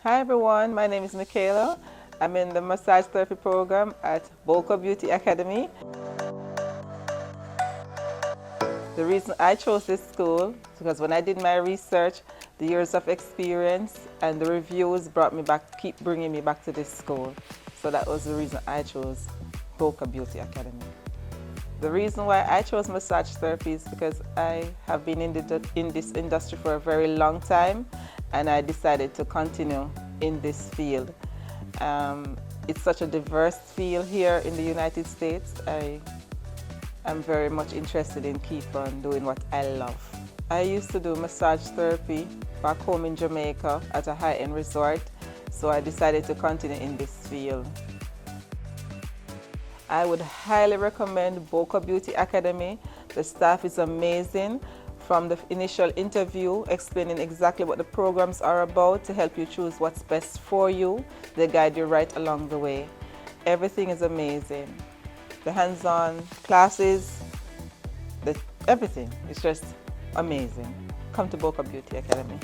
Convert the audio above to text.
Hi everyone, my name is Michela. I'm in the massage therapy program at Boca Beauty Academy. The reason I chose this school is because when I did my research, the years of experience and the reviews keep bringing me back to this school. So that was the reason I chose Boca Beauty Academy. The reason why I chose massage therapy is because I have been in this industry for a very long time, and I decided to continue in this field. It's such a diverse field here in the United States. I'm very much interested in keep on doing what I love. I used to do massage therapy back home in Jamaica at a high-end resort, so I decided to continue in this field. I would highly recommend Boca Beauty Academy. The staff is amazing. From the initial interview, explaining exactly what the programs are about to help you choose what's best for you, they guide you right along the way. Everything is amazing. The hands-on classes, everything is just amazing. Come to Boca Beauty Academy.